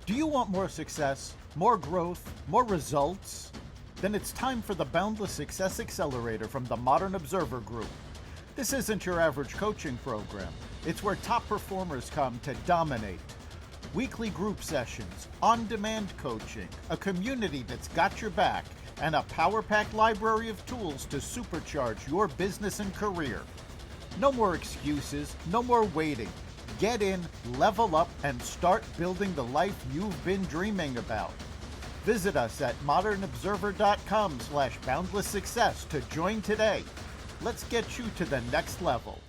Do you want more success, more growth, more results? Then it's time for the Boundless Success Accelerator from the Modern Observer Group. This isn't your average coaching program. It's where top performers come to dominate. Weekly group sessions, on-demand coaching, a community that's got your back, and a power-packed library of tools to supercharge your business and career. No more excuses, no more waiting. Get in, level up, and start building the life you've been dreaming about. Visit us at modernobserver.com/boundlesssuccess to join today. Let's get you to the next level.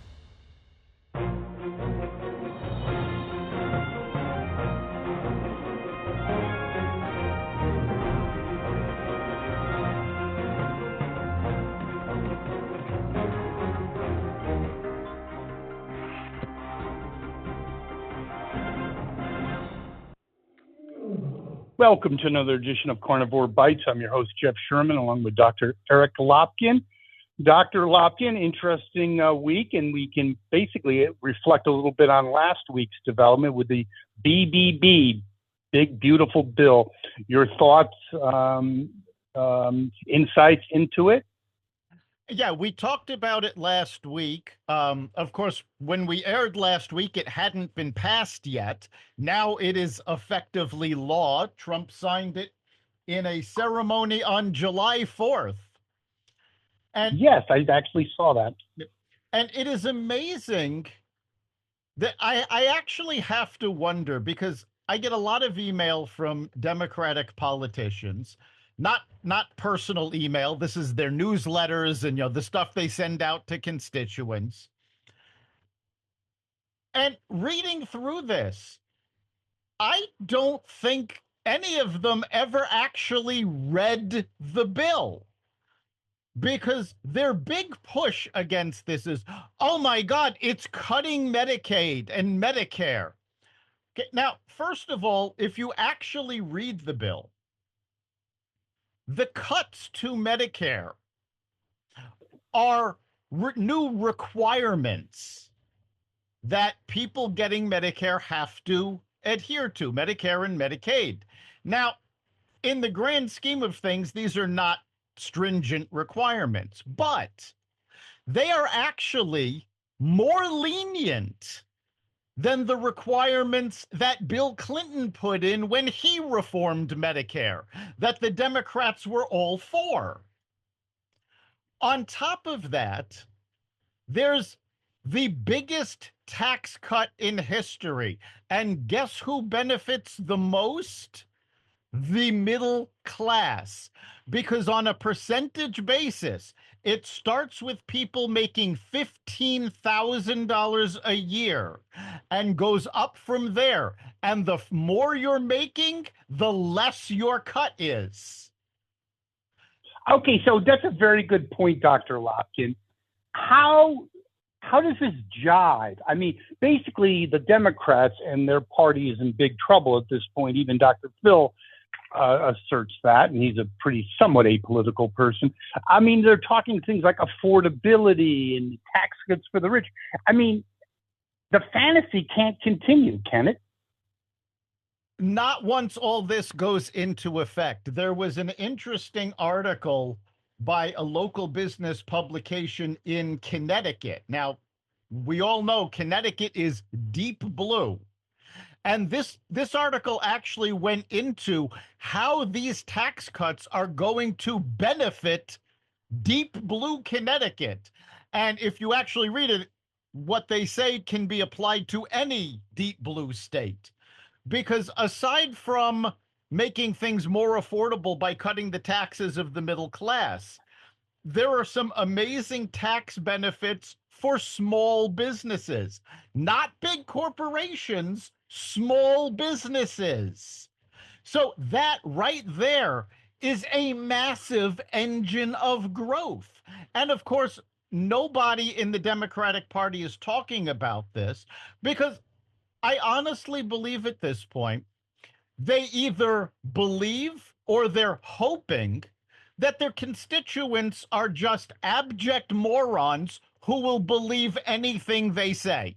Welcome to another edition of Carnivore Bites. I'm your host, Jeff Sherman, along with Dr. Eric Lopkin. Dr. Lopkin, interesting week, and we can basically reflect a little bit on last week's development with the BBB, Big Beautiful Bill. Your thoughts, insights into it? Yeah, we talked about it last week. Of course, when we aired last week, it hadn't been passed yet. Now it is effectively law. Trump signed it in a ceremony on July 4th. And yes, I actually saw that. And it is amazing that I actually have to wonder, because I get a lot of email from Democratic politicians. Not personal email. This is their newsletters and the stuff they send out to constituents. And reading through this, I don't think any of them ever actually read the bill, because their big push against this is, oh my God, it's cutting Medicaid and Medicare. Okay, now, first of all, if you actually read the bill, the cuts to Medicare are new requirements that people getting Medicare have to adhere to, Medicare and Medicaid. Now, in the grand scheme of things, these are not stringent requirements, but they are actually more lenient than the requirements that Bill Clinton put in when he reformed Medicare, that the Democrats were all for. On top of that, there's the biggest tax cut in history. And guess who benefits the most? The middle class. Because on a percentage basis, it starts with people making $15,000 a year and goes up from there. And the more you're making, the less your cut is. Okay, so that's a very good point, Dr. Lopkin. How does this jive? I mean, basically, the Democrats and their party is in big trouble at this point. Even Dr. Phil asserts that, and he's a pretty somewhat apolitical person. I mean, they're talking things like affordability and tax cuts for the rich. I mean, the fantasy can't continue, can it? Not once all this goes into effect. There was an interesting article by a local business publication in Connecticut. Now, we all know Connecticut is deep blue. And this article actually went into how these tax cuts are going to benefit deep blue Connecticut. And if you actually read it, what they say can be applied to any deep blue state. Because aside from making things more affordable by cutting the taxes of the middle class, there are some amazing tax benefits for small businesses, not big corporations, small businesses. So that right there is a massive engine of growth. And of course, nobody in the Democratic Party is talking about this, because I honestly believe at this point, they either believe or they're hoping that their constituents are just abject morons who will believe anything they say.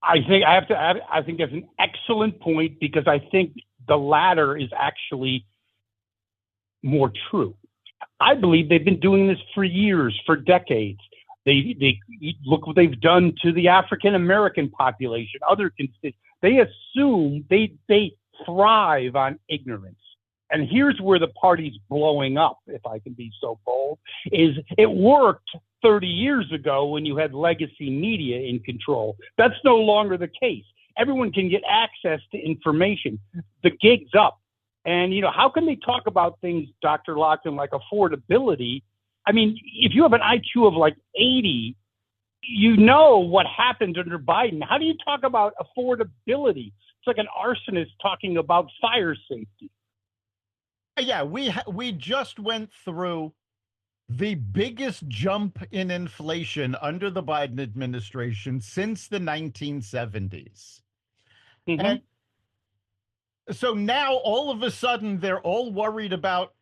I think that's an excellent point because I think the latter is actually more true. I believe they've been doing this for years, for decades. They look what they've done to the African American population, other constituents. They assume they thrive on ignorance. And here's where the party's blowing up, if I can be so bold, is it worked 30 years ago when you had legacy media in control. That's no longer the case. Everyone can get access to information. The gig's up. And, how can they talk about things, Dr. Lockton, like affordability? I mean, if you have an IQ of like 80, you know what happened under Biden. How do you talk about affordability? It's like an arsonist talking about fire safety. Yeah, we just went through the biggest jump in inflation under the Biden administration since the 1970s. Mm-hmm. And so now all of a sudden they're all worried about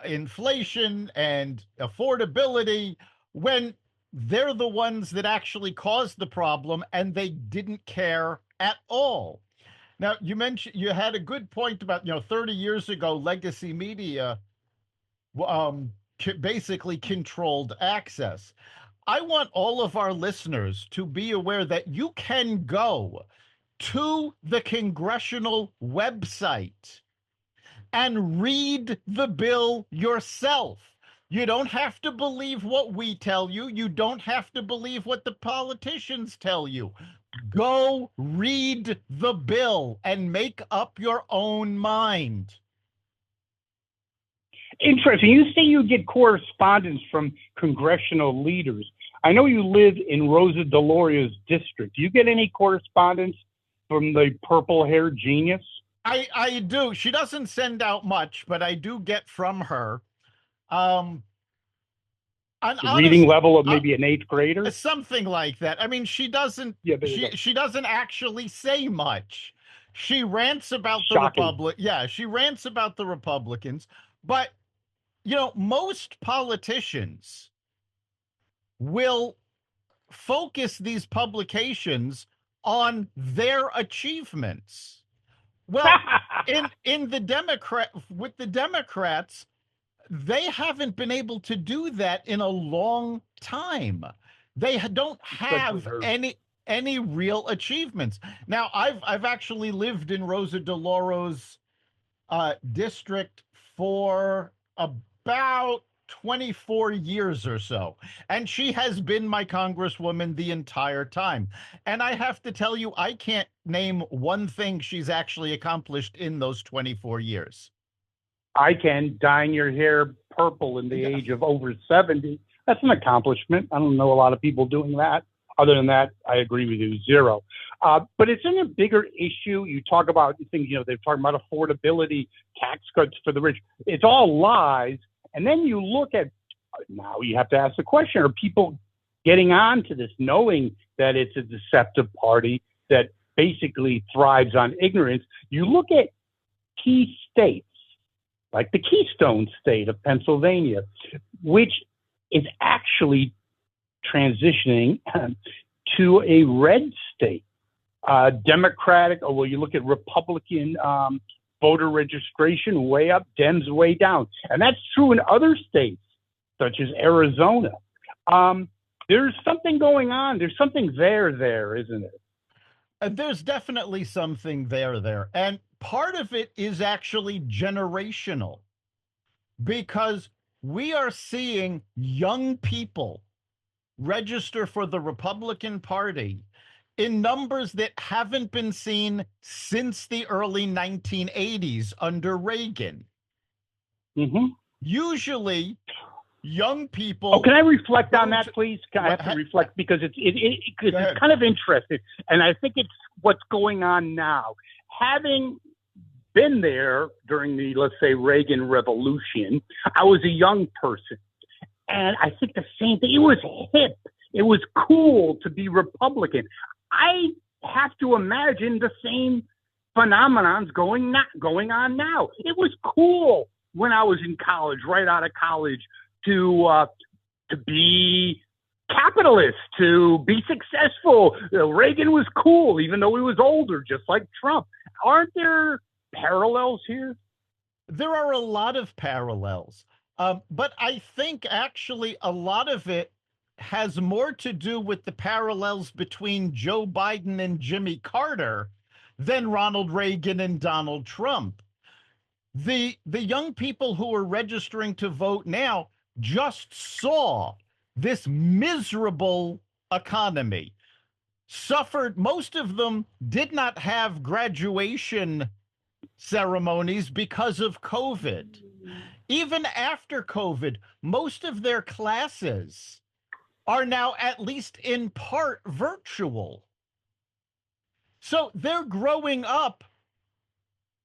inflation and affordability when they're the ones that actually caused the problem and they didn't care at all. Now, you had a good point about, 30 years ago, legacy media basically controlled access. I want all of our listeners to be aware that you can go to the congressional website and read the bill yourself. You don't have to believe what we tell you. You don't have to believe what the politicians tell you. Go read the bill and make up your own mind. Interesting. You say you get correspondence from congressional leaders. I know you live in Rosa DeLauria's district. Do you get any correspondence from the purple-haired genius? I do. She doesn't send out much, but I do get from her. The reading level of maybe an eighth grader? Something like that. I mean, she doesn't she doesn't actually say much. She rants about the Republic. Yeah, she rants about the Republicans, but most politicians will focus these publications on their achievements. Well, in the Democrats, they haven't been able to do that in a long time. They don't have any real achievements. Now, I've actually lived in Rosa DeLauria's district for about 24 years or so. And she has been my congresswoman the entire time. And I have to tell you, I can't name one thing she's actually accomplished in those 24 years. I can. Dyeing your hair purple in the age of over 70. That's an accomplishment. I don't know a lot of people doing that. Other than that, I agree with you, zero. But it's in a bigger issue. You talk about things, they're talking about affordability, tax cuts for the rich. It's all lies. And then you look at, now you have to ask the question, are people getting on to this, knowing that it's a deceptive party that basically thrives on ignorance? You look at key states, like the Keystone State of Pennsylvania, which is actually transitioning to a red state. Democratic, you look at Republican voter registration way up, Dems way down. And that's true in other states, such as Arizona. There's something going on. There's something there, isn't it? There's definitely something there. And part of it is actually generational, because we are seeing young people register for the Republican Party in numbers that haven't been seen since the early 1980s under Reagan. Mm-hmm. Usually, young people... can I reflect on that, please? I have to reflect because it's kind of interesting, and I think it's what's going on now. Having been there during the, let's say, Reagan Revolution, I was a young person, and I think the same thing. It was hip. It was cool to be Republican. I have to imagine the same phenomenons going on now. It was cool when I was in college, right out of college, to be capitalists to be successful. Reagan was cool, even though he was older, just like Trump. Aren't there parallels here? There are a lot of parallels, but I think actually a lot of it has more to do with the parallels between Joe Biden and Jimmy Carter than Ronald Reagan and Donald Trump. The young people who are registering to vote now just saw this miserable economy, suffered. Most of them did not have graduation ceremonies because of COVID. Even after COVID, most of their classes are now at least in part virtual. So they're growing up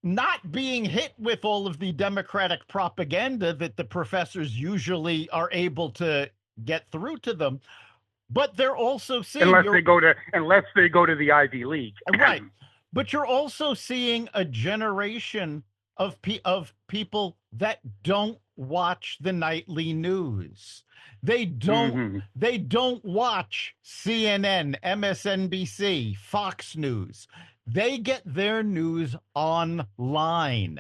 not being hit with all of the Democratic propaganda that the professors usually are able to get through to them, but they're also seeing unless they go to the Ivy League. Right. But you're also seeing a generation of people that don't watch the nightly news. They don't watch CNN, MSNBC, Fox News. They get their news online,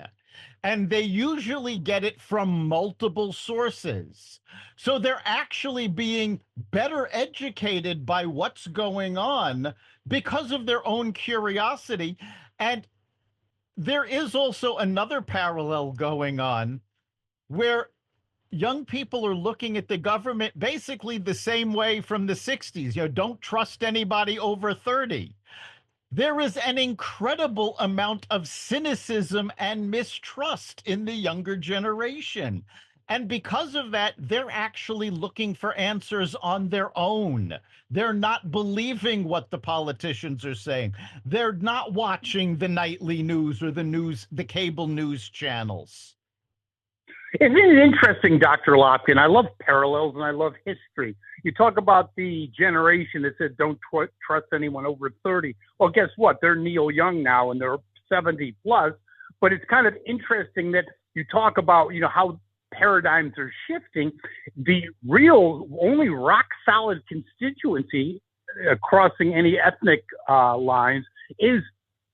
and they usually get it from multiple sources. So they're actually being better educated by what's going on because of their own curiosity. And there is also another parallel going on where young people are looking at the government basically the same way from the 60s. Don't trust anybody over 30. There is an incredible amount of cynicism and mistrust in the younger generation. And because of that, they're actually looking for answers on their own. They're not believing what the politicians are saying. They're not watching the nightly news or the cable news channels. Isn't it interesting, Dr. Lopkin? I love parallels and I love history. You talk about the generation that said don't trust anyone over 30. Well, guess what? They're Neil Young now and they're 70 plus. But it's kind of interesting that you talk about, how paradigms are shifting. The real, only rock solid constituency crossing any ethnic lines is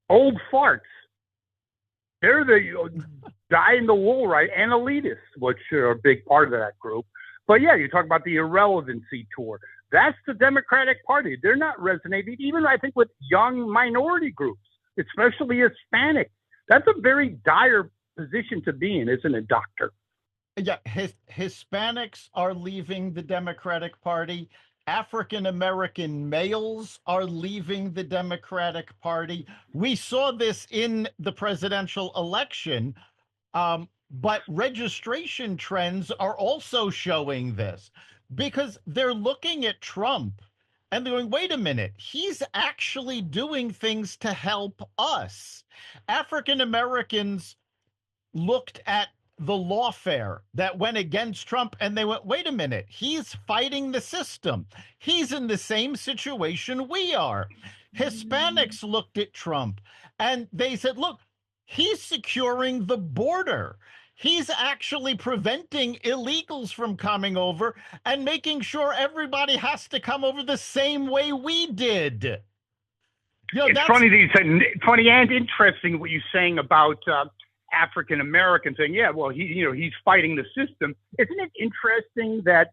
old farts. They're the die in the wool, right? And elitists, which are a big part of that group. But yeah, you talk about the irrelevancy tour. That's the Democratic Party. They're not resonating, even I think with young minority groups, especially Hispanic. That's a very dire position to be in, isn't it, Doctor? Yeah, Hispanics are leaving the Democratic Party. African American males are leaving the Democratic Party. We saw this in the presidential election, but registration trends are also showing this because they're looking at Trump and they're going, wait a minute, he's actually doing things to help us. African Americans looked at the lawfare that went against Trump and they went, wait a minute, he's fighting the system. He's in the same situation we are. Hispanics looked at Trump and they said, look, he's securing the border. He's actually preventing illegals from coming over and making sure everybody has to come over the same way we did. It's funny that you said, funny and interesting what you're saying about African Americans saying, yeah, well, he's fighting the system. Isn't it interesting that,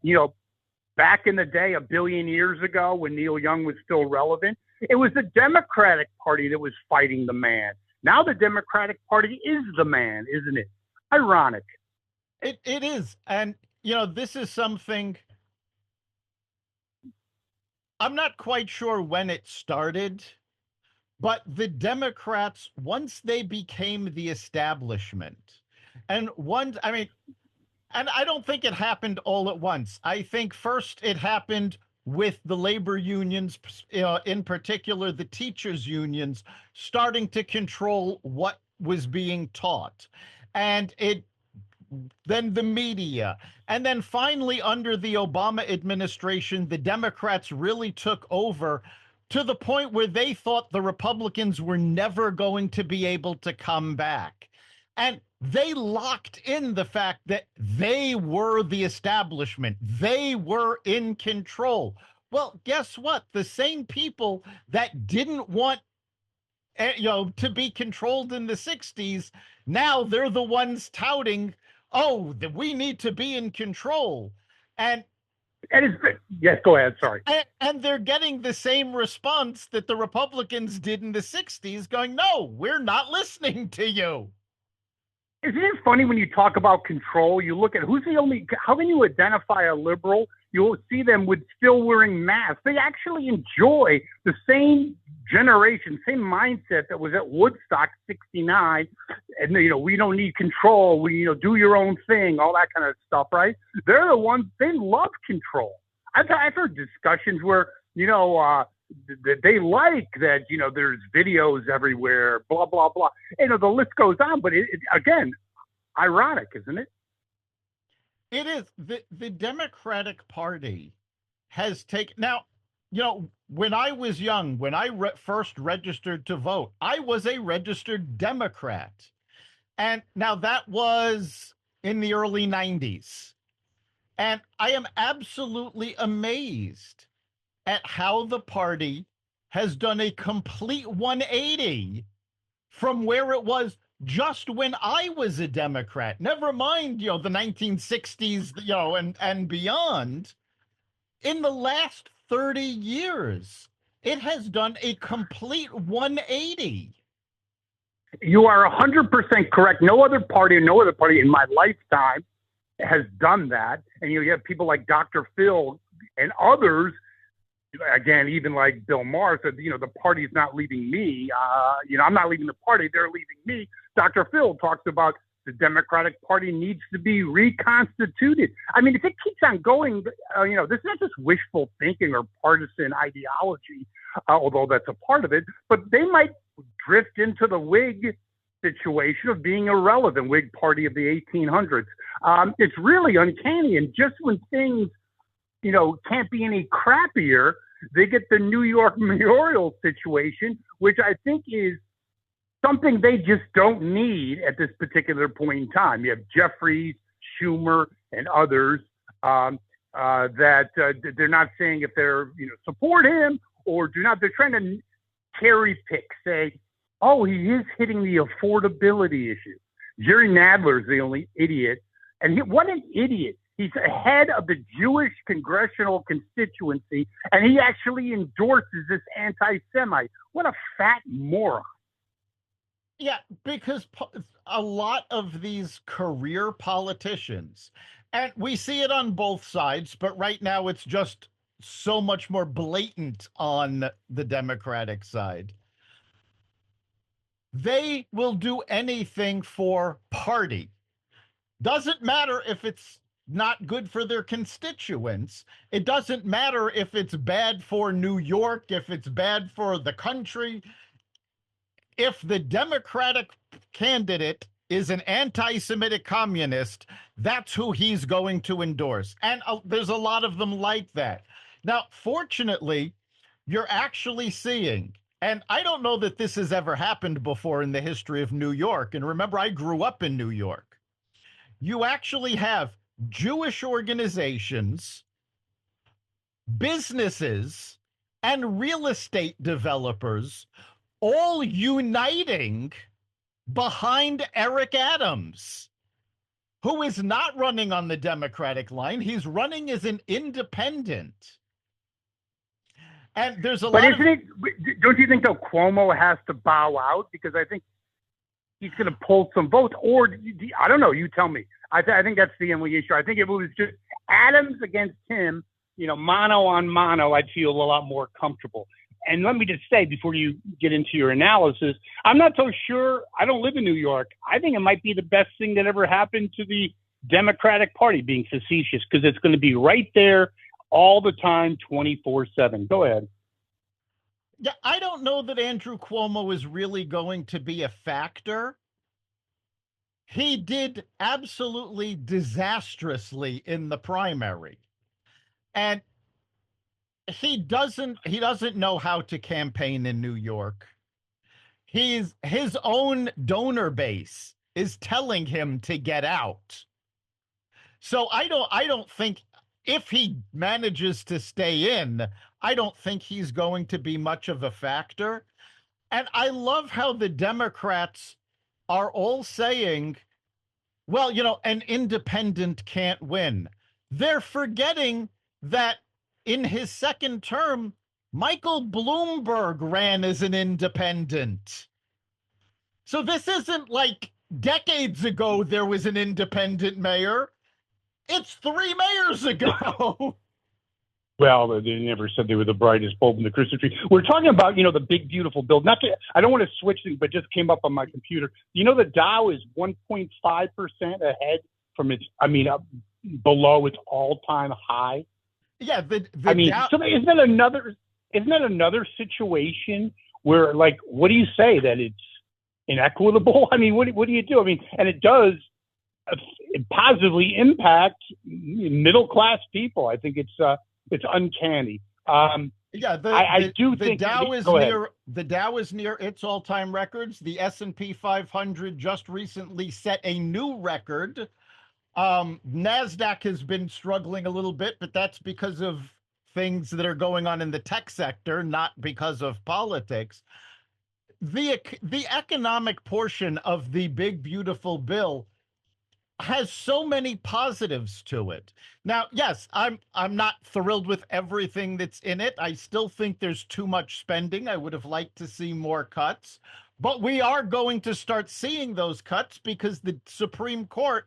back in the day, a billion years ago, when Neil Young was still relevant, it was the Democratic Party that was fighting the man. Now the Democratic Party is the man, isn't it? Ironic. It is. And, this is something I'm not quite sure when it started, but the Democrats, once they became the establishment, and I don't think it happened all at once. I think first it happened with the labor unions, in particular the teachers' unions, starting to control what was being taught. And then the media. And then finally, under the Obama administration, the Democrats really took over to the point where they thought the Republicans were never going to be able to come back. And They locked in the fact that they were the establishment, they were in control. Well, guess what? The same people that didn't want to be controlled in the 60s, now they're the ones touting, oh, that we need to be in control. And And yes, go ahead. Sorry. and they're getting the same response that the Republicans did in the 60s, going, no, we're not listening to you. Isn't it funny when you talk about control? You look at how can you identify a liberal? You'll see them with still wearing masks. They actually enjoy the same generation, same mindset that was at Woodstock '69. And, we don't need control. Do your own thing, all that kind of stuff, right? They're the ones, they love control. I've heard discussions where, they like that, there's videos everywhere, blah, blah, blah. The list goes on, but again, ironic, isn't it? It is. The Democratic Party has taken, now, when I was young, when I first registered to vote, I was a registered Democrat. And now that was in the early 90s. And I am absolutely amazed at how the party has done a complete 180 from where it was just when I was a Democrat. Never mind, the 1960s, and beyond. In the last 30 years, it has done a complete 180. You are 100% correct. No other party in my lifetime has done that. And you have people like Dr. Phil and others, again, even like Bill Maher said, the party's not leaving me. I'm not leaving the party. They're leaving me. Dr. Phil talks about the Democratic Party needs to be reconstituted. I mean, if it keeps on going, this is not just wishful thinking or partisan ideology, although that's a part of it, but they might drift into the Whig situation of being irrelevant, Whig Party of the 1800s. It's really uncanny. And just when things, can't be any crappier, they get the New York mayoral situation, which I think is something they just don't need at this particular point in time. You have Jeffries, Schumer, and others that they're not saying if they're, support him or do not. They're trying to cherry pick, say, oh, he is hitting the affordability issue. Jerry Nadler's the only idiot. And what an idiot. He's head of the Jewish congressional constituency, and he actually endorses this anti-Semite. What a fat moron. Yeah, because a lot of these career politicians, and we see it on both sides, but right now it's just so much more blatant on the Democratic side. They will do anything for party. Doesn't matter if it's not good for their constituents. It doesn't matter if it's bad for New York, if it's bad for the country. If the Democratic candidate is an anti-Semitic communist, that's who he's going to endorse. And there's a lot of them like that. Now, fortunately, you're actually seeing, and I don't know that this has ever happened before in the history of New York. And remember, I grew up in New York. You actually have Jewish organizations, businesses, and real estate developers all uniting behind Eric Adams, who is not running on the Democratic line. He's running as an independent. And there's a lot of... Don't you think, though, Cuomo has to bow out? Because I think he's going to pull some votes. Or, I don't know, you tell me. I think that's the only issue. I think if it was just Adams against him, mano on mano, I'd feel a lot more comfortable. And let me just say, before you get into your analysis, I'm not so sure. I don't live in New York. I think it might be the best thing that ever happened to the Democratic Party, being facetious, because it's going to be right there all the time, 24/7. Go ahead. Yeah, I don't know that Andrew Cuomo is really going to be a factor. He did absolutely disastrously in the primary. And he doesn't know how to campaign in New York. His own donor base is telling him to get out. So I don't think if he manages to stay in, I don't think he's going to be much of a factor. And I love how the Democrats are all saying, well, an independent can't win. They're forgetting that in his second term, Michael Bloomberg ran as an independent. So this isn't like decades ago there was an independent mayor. It's 3 mayors ago. Well, they never said they were the brightest bulb in the Christmas tree. We're talking about, the big, beautiful bill. Not to, I don't want to switch things, but just came up on my computer. The Dow is 1.5% ahead from its, below its all-time high. Yeah, Dow. So isn't that another situation where, like, what do you say, that it's inequitable? What do you do? And it does positively impact middle-class people. I think it's uncanny. Yeah, I do the think Dow is near its all-time records. The S&P 500 just recently set a new record. NASDAQ has been struggling a little bit, but that's because of things that are going on in the tech sector, not because of politics. The economic portion of the big beautiful bill has so many positives to it. Now, yes, I'm not thrilled with everything that's in it. I still think there's too much spending. I would have liked to see more cuts, but we are going to start seeing those cuts because the Supreme Court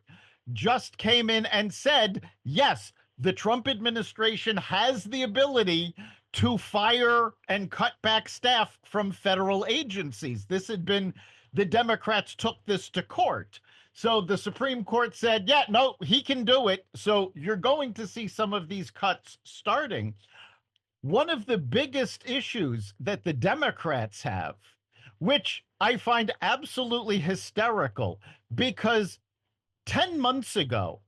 just came in and said, yes, the Trump administration has the ability to fire and cut back staff from federal agencies. The Democrats took this to court. So the Supreme Court said, yeah, no, he can do it. So you're going to see some of these cuts starting. One of the biggest issues that the Democrats have, which I find absolutely hysterical, because 10 months ago,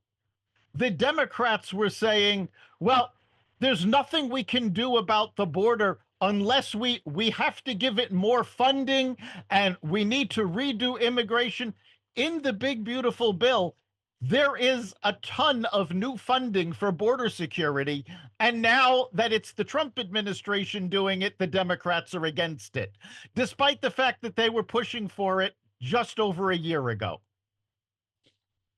the Democrats were saying, well, there's nothing we can do about the border unless we have to give it more funding and we need to redo immigration. In the big, beautiful bill, there is a ton of new funding for border security. And now that it's the Trump administration doing it, the Democrats are against it, despite the fact that they were pushing for it just over a year ago.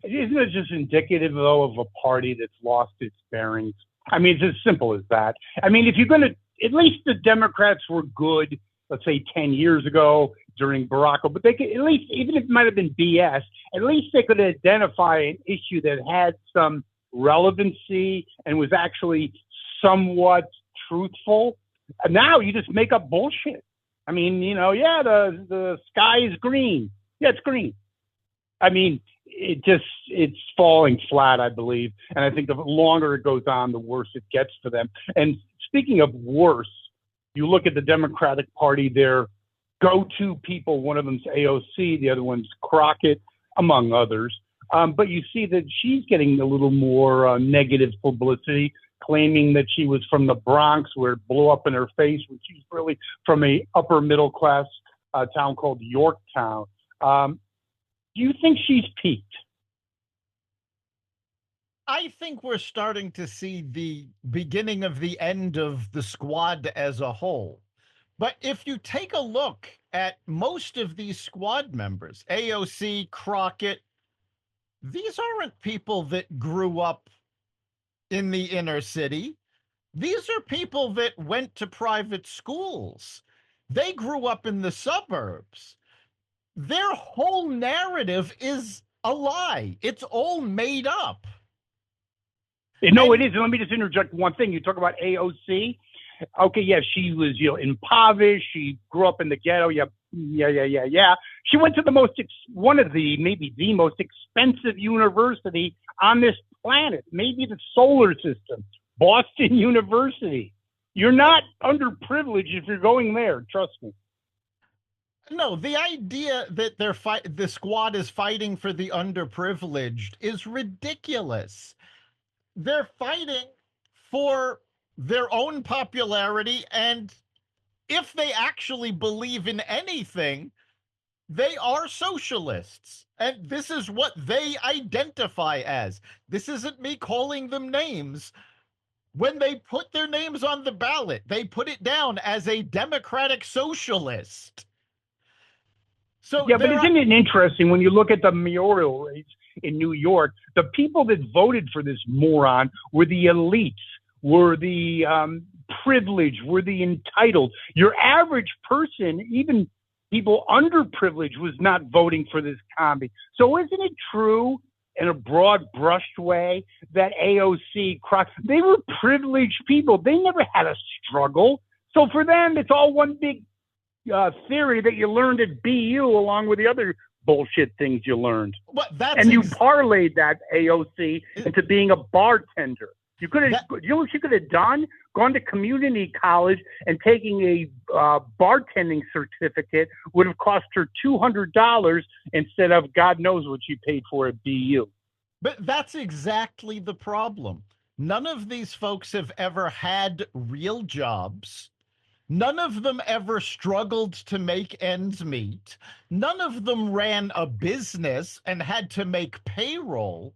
Isn't it just indicative, though, of a party that's lost its bearings? It's as simple as that. If you're going to, at least the Democrats were good, let's say 10 years ago during Barack Obama, but they could, at least, even if it might have been BS, at least they could identify an issue that had some relevancy and was actually somewhat truthful. And now you just make up bullshit. The sky is green. Yeah, it's green. It's falling flat, I believe. And I think the longer it goes on, the worse it gets for them. And speaking of worse, you look at the Democratic Party, their go-to people, one of them's AOC, the other one's Crockett, among others. But you see that she's getting a little more negative publicity, claiming that she was from the Bronx, where it blew up in her face, when she's really from a upper middle class town called Yorktown. Do you think she's peaked? I think we're starting to see the beginning of the end of the squad as a whole. But if you take a look at most of these squad members, AOC, Crockett, these aren't people that grew up in the inner city. These are people that went to private schools. They grew up in the suburbs. Their whole narrative is a lie. It's all made up. No, it is. Let me just interject one thing. You talk about AOC. Okay, yeah, she was, impoverished. She grew up in the ghetto. Yeah. She went to maybe the most expensive university on this planet, maybe the solar system, Boston University. You're not underprivileged if you're going there. Trust me. No, the idea that the squad is fighting for the underprivileged is ridiculous. They're fighting for their own popularity, and if they actually believe in anything, They are socialists. And this is what they identify as. This isn't me calling them names. When they put their names on the ballot, they put it down as a democratic socialist. So Yeah, but there are, isn't it interesting when you look at the mayoral race in New York? The people that voted for this moron were the elites, were the privileged, were the entitled. Your average person, even people underprivileged, was not voting for this commie. So isn't it true, in a broad brushed way, that AOC, they were privileged people. They never had a struggle. So for them, it's all one big theory that you learned at BU along with the other bullshit things you learned. And you parlayed that AOC into being a bartender. You could have, you know what you could have done? Gone to community college and taking a bartending certificate would have cost her $200 instead of God knows what she paid for at BU. But that's exactly the problem. None of these folks have ever had real jobs. None of them ever struggled to make ends meet. None of them ran a business and had to make payroll.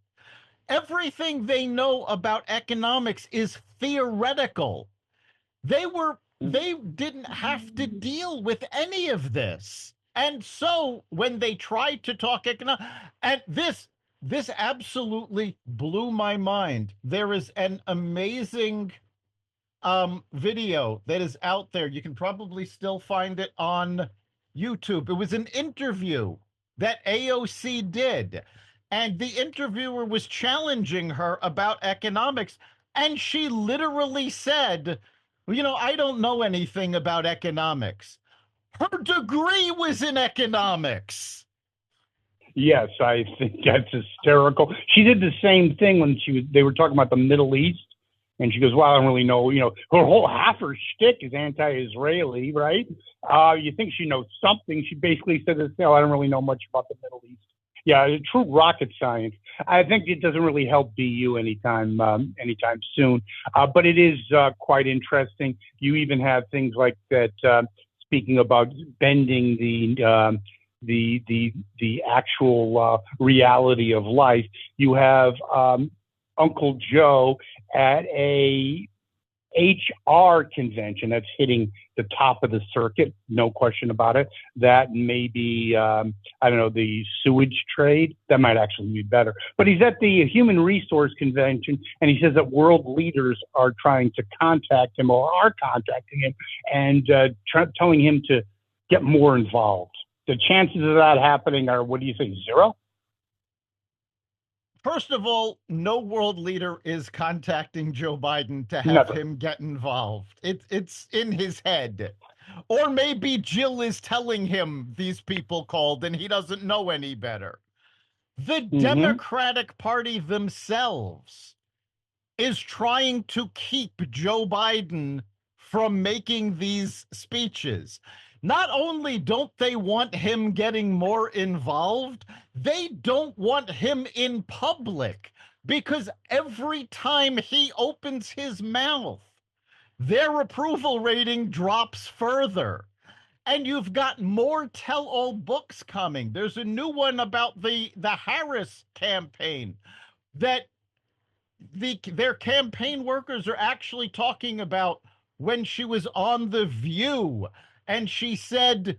Everything they know about economics is theoretical. They didn't have to deal with any of this. And so when they tried to talk economics, and this absolutely blew my mind. There is an amazing video that is out there. You can probably still find it on YouTube. It was an interview that AOC did, and the interviewer was challenging her about economics, and she literally said, well, you know, I don't know anything about economics. Her degree was in economics. Yes, I think that's hysterical. She did the same thing when they were talking about the Middle East. And she goes, well, I don't really know. You know, her whole half her shtick is anti-Israeli, right? You think she knows something. She basically said, no, I don't really know much about the Middle East. Yeah, true rocket science. I think it doesn't really help BU anytime soon. But it is quite interesting. You even have things like that. Speaking about bending the actual reality of life, you have Uncle Joe at a HR convention that's hitting the top of the circuit, no question about it. That may be, I don't know, the sewage trade. That might actually be better. But he's at the Human Resource Convention, and he says that world leaders are trying to contact him or are contacting him and telling him to get more involved. The chances of that happening are, what do you think, zero? First of all, no world leader is contacting Joe Biden to have him get involved. It's in his head. Or maybe Jill is telling him these people called and he doesn't know any better. The Democratic Party themselves is trying to keep Joe Biden from making these speeches. Not only don't they want him getting more involved, they don't want him in public, because every time he opens his mouth, their approval rating drops further. And you've got more tell-all books coming. There's a new one about the Harris campaign that their campaign workers are actually talking about when she was on The View. And she said,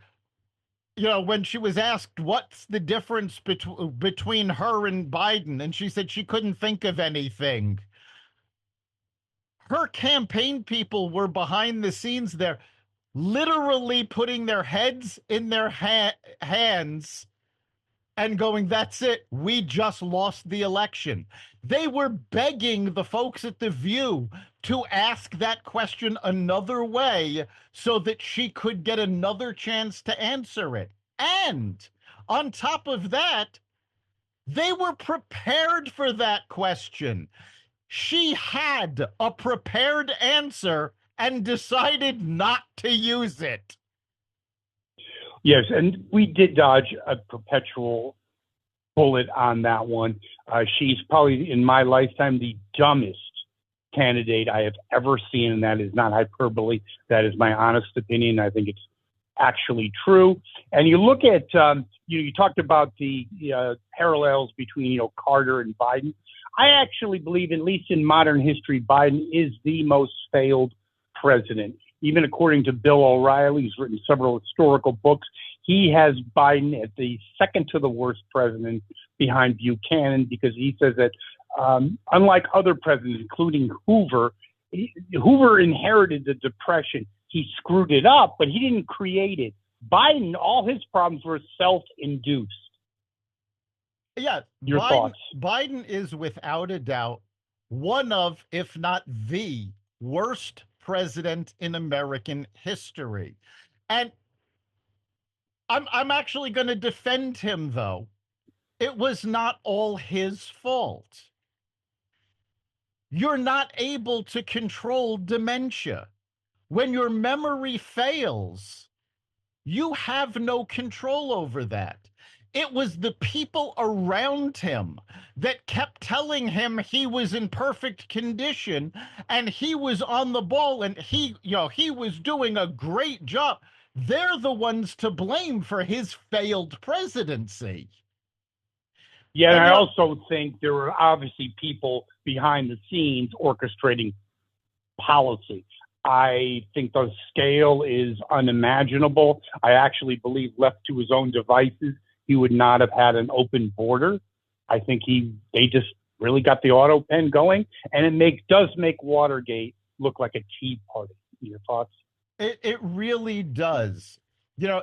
you know, when she was asked what's the difference between her and Biden, and she said she couldn't think of anything. Her campaign people were behind the scenes there, literally putting their heads in their hands and going, that's it, we just lost the election. They were begging the folks at The View to ask that question another way so that she could get another chance to answer it. And on top of that, they were prepared for that question. She had a prepared answer and decided not to use it. Yes, and we did dodge a perpetual bullet on that one. She's probably, in my lifetime, the dumbest candidate I have ever seen, and that is not hyperbole. That is my honest opinion. I think it's actually true. And you look at, you talked about the parallels between, Carter and Biden. I actually believe, at least in modern history, Biden is the most failed president. Even according to Bill O'Reilly, who's written several historical books, he has Biden at the second to the worst president behind Buchanan, because he says that unlike other presidents, including Hoover, Hoover inherited the Depression. He screwed it up, but he didn't create it. Biden, all his problems were self-induced. Yeah, Your thoughts? Biden is without a doubt one of, if not the worst president in American history. And I'm actually going to defend him, though. It was not all his fault. You're not able to control dementia. When your memory fails, you have no control over that. It was the people around him that kept telling him he was in perfect condition and he was on the ball and he was doing a great job. They're the ones to blame for his failed presidency. Yeah, and And I also think there were obviously people behind the scenes orchestrating policy. I think the scale is unimaginable. I actually believe, left to his own devices, he would not have had an open border. I think they just really got the auto pen going, and it does make Watergate look like a tea party. Your thoughts? It really does.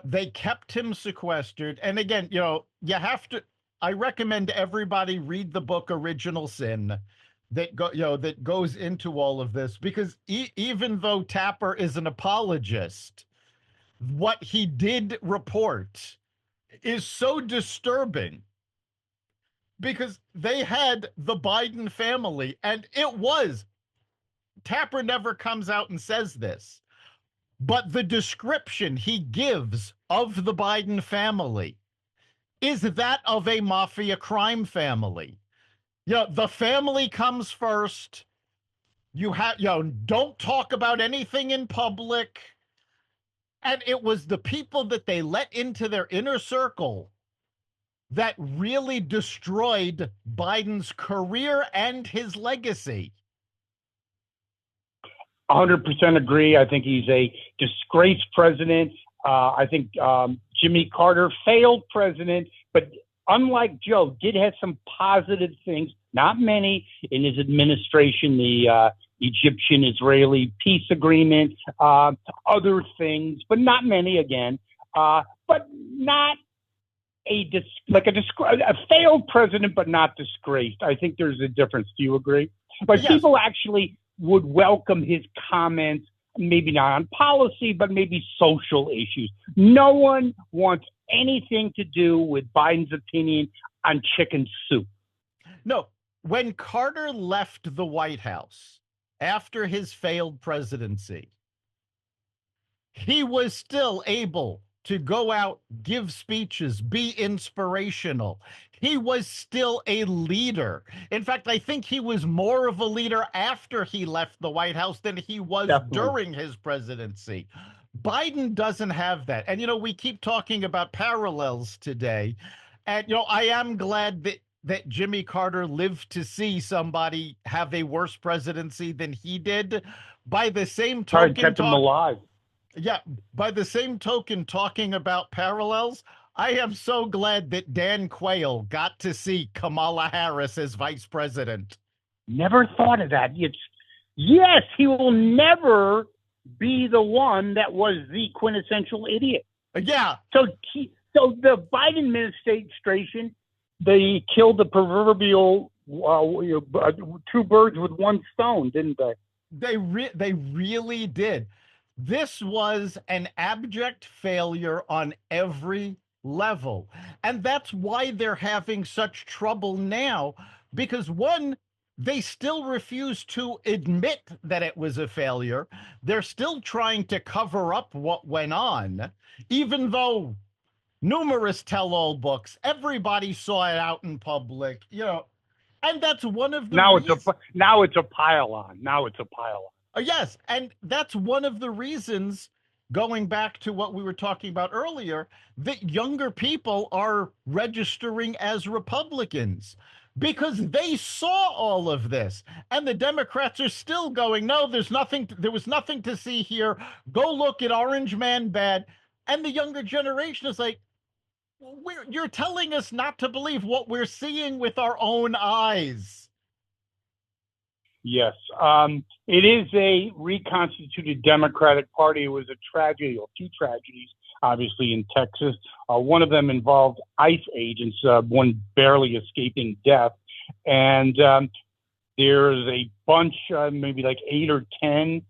They kept him sequestered. And again, you have to, I recommend everybody read the book Original Sin that goes into all of this, because even though Tapper is an apologist, what he did report is so disturbing, because they had the Biden family, and Tapper never comes out and says this, but the description he gives of the Biden family is that of a mafia crime family. The family comes first. Don't talk about anything in public. And it was the people that they let into their inner circle that really destroyed Biden's career and his legacy. 100% agree. I think he's a disgraced president. I think Jimmy Carter failed president, but unlike Joe, did have some positive things, not many, in his administration. The Egyptian-Israeli peace agreement, other things, but not many again. But not a failed president, but not disgraced. I think there's a difference. Do you agree? But Yes. People actually would welcome his comments, maybe not on policy, but maybe social issues. No one wants anything to do with Biden's opinion on chicken soup. No, when Carter left the White House after his failed presidency, he was still able to go out, give speeches, be inspirational. He was still a leader. In fact, I think he was more of a leader after he left the White House than he was during his presidency. Biden doesn't have that. And, we keep talking about parallels today. And, I am glad that Jimmy Carter lived to see somebody have a worse presidency than he did. By the same token, kept him alive. Yeah, by the same token, talking about parallels, I am so glad that Dan Quayle got to see Kamala Harris as vice president. Never thought of that. Yes, he will never be the one that was the quintessential idiot. Yeah. So the Biden administration, they killed the proverbial two birds with one stone, didn't they? They really did. This was an abject failure on every level. And that's why they're having such trouble now, because one, they still refuse to admit that it was a failure. They're still trying to cover up what went on, even though numerous tell-all books, everybody saw it out in public, and that's one of the now it's a pile on. Yes, and that's one of the reasons going back to what we were talking about earlier, that younger people are registering as Republicans because they saw all of this. And the Democrats are still going, no, there was nothing to see here. Go look at Orange Man Bad. And the younger generation is like, you're telling us not to believe what we're seeing with our own eyes. Yes. It is a reconstituted Democratic Party. It was a tragedy, or two tragedies, obviously, in Texas. One of them involved ICE agents, one barely escaping death. And there's a bunch, maybe like 8 or 10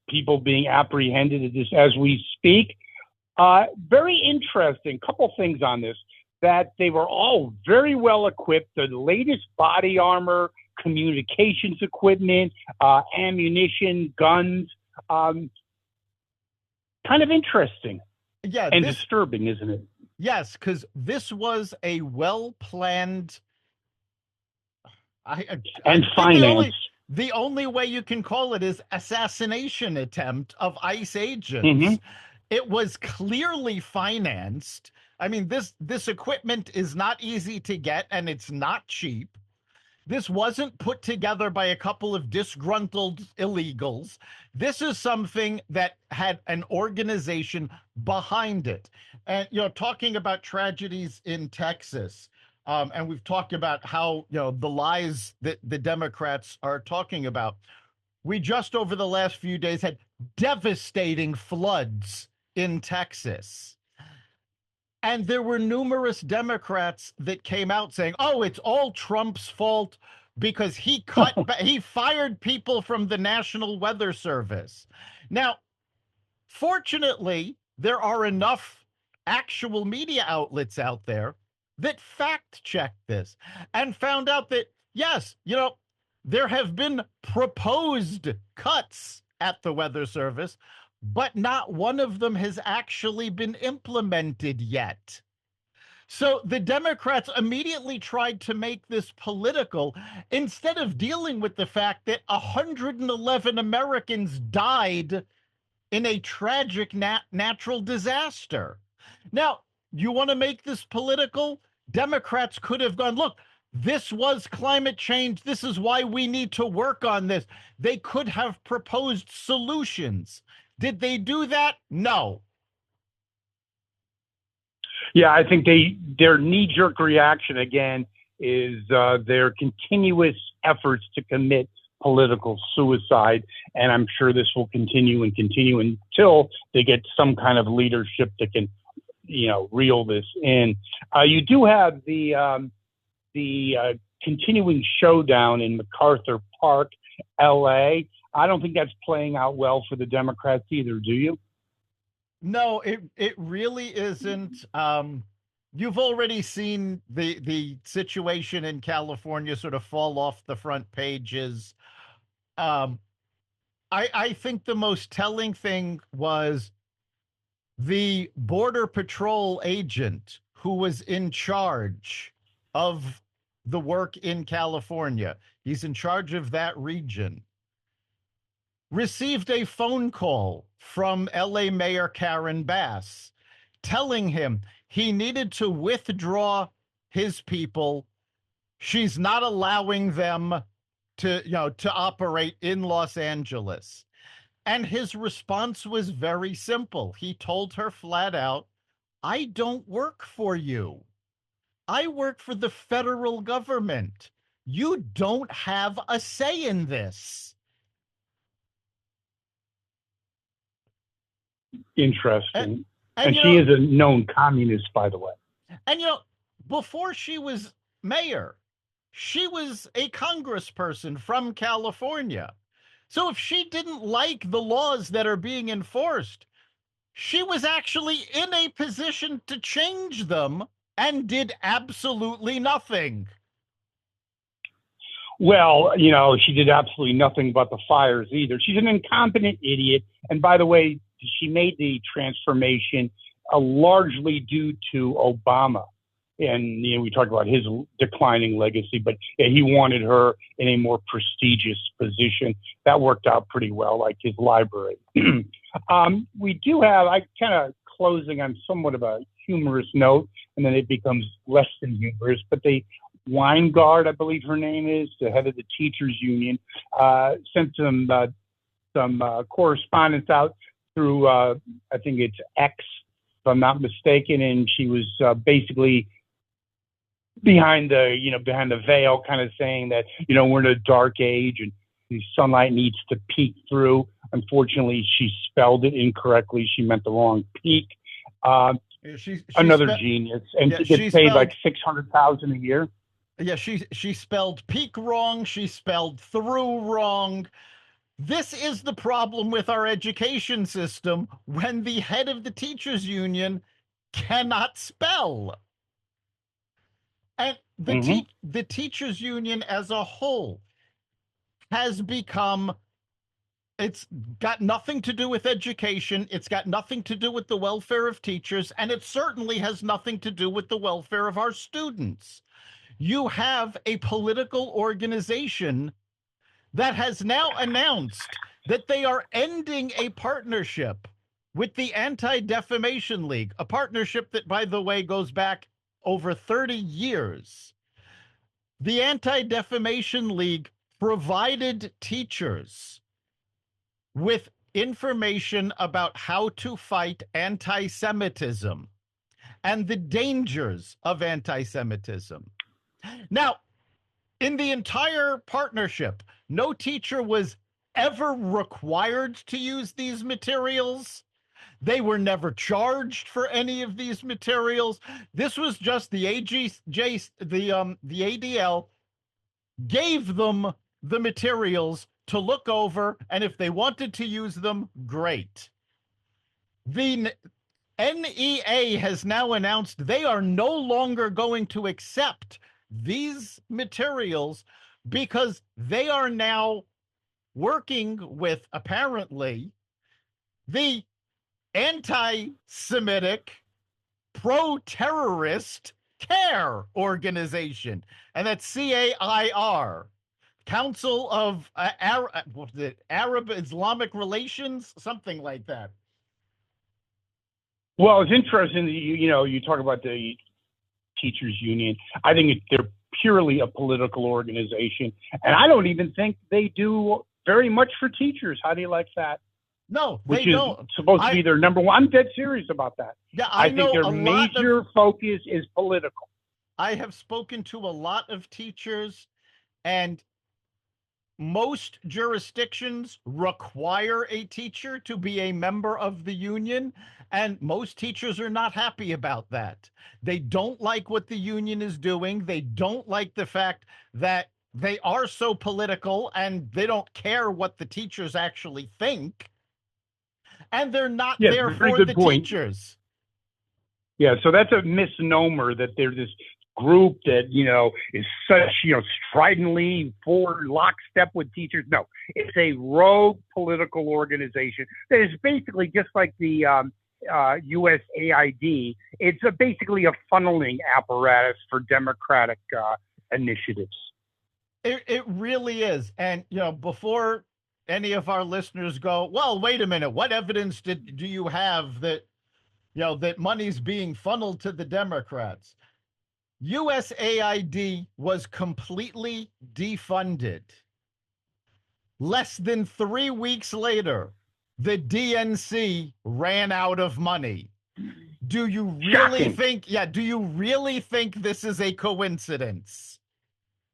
people being apprehended as we speak. Very interesting. Couple things on this, that they were all very well equipped, the latest body armor, communications equipment, ammunition, guns. Kind of interesting. Yeah, and disturbing, isn't it? Yes, because this was a well-planned. And finance. The only way you can call it is assassination attempt of ICE agents. Mm-hmm. It was clearly financed. I mean, this equipment is not easy to get, and it's not cheap. This wasn't put together by a couple of disgruntled illegals. This is something that had an organization behind it. And, talking about tragedies in Texas, and we've talked about how, the lies that the Democrats are talking about. We just over the last few days had devastating floods in Texas. And there were numerous Democrats that came out saying, oh, it's all Trump's fault because he fired people from the National Weather Service. Now, fortunately, there are enough actual media outlets out there that fact checked this and found out that, yes, there have been proposed cuts at the Weather Service, but not one of them has actually been implemented yet. So the Democrats immediately tried to make this political instead of dealing with the fact that 111 Americans died in a tragic natural disaster. Now, you want to make this political? Democrats could have gone, look, this was climate change. This is why we need to work on this. They could have proposed solutions. Did they do that? No. Yeah, I think their knee-jerk reaction, again, is their continuous efforts to commit political suicide. And I'm sure this will continue and continue until they get some kind of leadership that can, reel this in. You do have the continuing showdown in MacArthur Park, L.A. I don't think that's playing out well for the Democrats either, do you? No, it really isn't. You've already seen the situation in California sort of fall off the front pages. I think the most telling thing was the Border Patrol agent who was in charge of the work in California. He's in charge of that region. Received a phone call from LA Mayor Karen Bass telling him he needed to withdraw his people. She's not allowing them to operate in Los Angeles. And his response was very simple. He told her flat out, I don't work for you. I work for the federal government. You don't have a say in this. Interesting. And she is a known communist, by the way. And, before she was mayor, she was a congressperson from California. So if she didn't like the laws that are being enforced, she was actually in a position to change them and did absolutely nothing. Well, she did absolutely nothing about the fires either. She's an incompetent idiot. And by the way, she made the transformation largely due to Obama. And we talked about his declining legacy, but he wanted her in a more prestigious position. That worked out pretty well, like his library. We do have, I kind of closing on somewhat of a humorous note, and then it becomes less than humorous. But the Weingard, I believe her name is, the head of the teachers union, sent some correspondence out through, I think it's X, if I'm not mistaken, and she was basically behind the veil, kind of saying that we're in a dark age and the sunlight needs to peek through. Unfortunately, she spelled it incorrectly. She meant the wrong peak. Another genius, and yeah, she gets paid like $600,000 a year. Yeah, she spelled peak wrong. She spelled through wrong. This is the problem with our education system when the head of the teachers union cannot spell. And the teachers union as a whole has become, it's got nothing to do with education. It's got nothing to do with the welfare of teachers, and it certainly has nothing to do with the welfare of our students. You have a political organization that has now announced that they are ending a partnership with the Anti-Defamation League, a partnership that, by the way, goes back over 30 years. The Anti-Defamation League provided teachers with information about how to fight anti-Semitism and the dangers of anti-Semitism. Now, in the entire partnership, no teacher was ever required to use these materials. They were never charged for any of these materials. This was just the the ADL gave them the materials to look over, and if they wanted to use them, great. The NEA has now announced they are no longer going to accept these materials because they are now working with, apparently, the anti-Semitic pro-terrorist CAIR organization, and that's CAIR, Council of Arab Islamic Relations, something like that. Well, it's interesting that you talk about the teachers union. I think they're purely a political organization, and I don't even think they do very much for teachers. How do you like that? No, which they is don't. Supposed to be their number one. I'm dead serious about that. Yeah, I think their major focus is political. I have spoken to a lot of teachers, and most jurisdictions require a teacher to be a member of the union, and most teachers are not happy about that. They don't like what the union is doing. They don't like the fact that they are so political and they don't care what the teachers actually think. And they're not there for the teachers. Yeah, so that's a misnomer that there's this group that is such stridently for lockstep with teachers. No, it's a rogue political organization that is basically just like the USAID. It's basically a funneling apparatus for democratic initiatives. It really is. And before any of our listeners go, well, wait a minute, what evidence do you have that that money's being funneled to the Democrats? USAID was completely defunded. Less than 3 weeks later, the DNC ran out of money. Do you really think, do you really think this is a coincidence?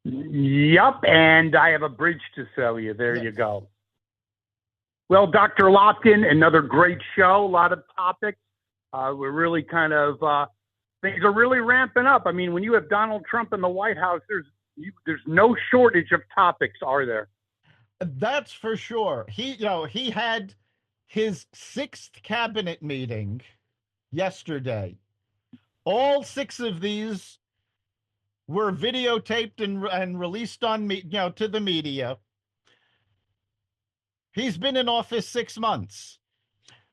Yup, and I have a bridge to sell you. There you go. Well, Dr. Lopkin, another great show, a lot of topics. We're really kind of things are really ramping up. I mean, when you have Donald Trump in the White House, there's no shortage of topics, are there? That's for sure. He had his 6th cabinet meeting yesterday. All 6 of these were videotaped and released on to the media. He's been in office 6 months.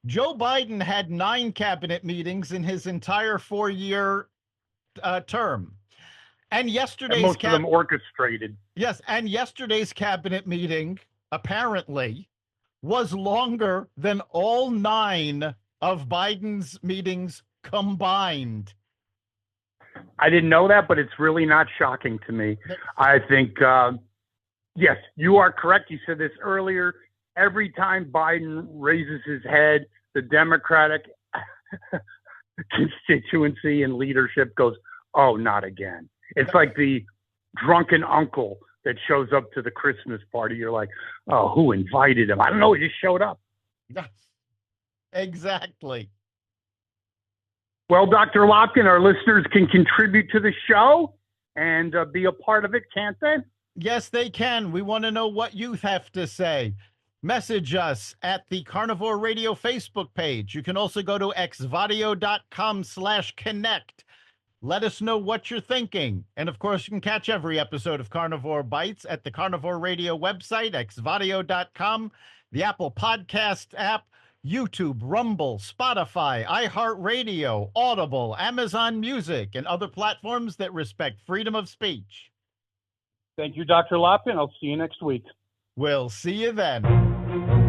Joe Biden had 9 cabinet meetings in his entire 4-year term. And yesterday's most of them orchestrated. Yes, and yesterday's cabinet meeting, apparently, was longer than all 9 of Biden's meetings combined. I didn't know that, but it's really not shocking to me. I think, yes, you are correct. You said this earlier. Every time Biden raises his head, the Democratic constituency and leadership goes, oh, not again. It's like the drunken uncle that shows up to the Christmas party. You're like, oh, who invited him? I don't know. He just showed up. Exactly. Well, Dr. Lopkin, our listeners can contribute to the show and be a part of it, can't they? Yes, they can. We want to know what you have to say. Message us at the Carnivore Radio Facebook page. You can also go to xvadio.com/connect. Let us know what you're thinking. And of course, you can catch every episode of Carnivore Bites at the Carnivore Radio website, xvadio.com, the Apple Podcast app, YouTube, Rumble, Spotify, iHeartRadio, Audible, Amazon Music, and other platforms that respect freedom of speech. Thank you, Dr. Lopkin. I'll see you next week. We'll see you then.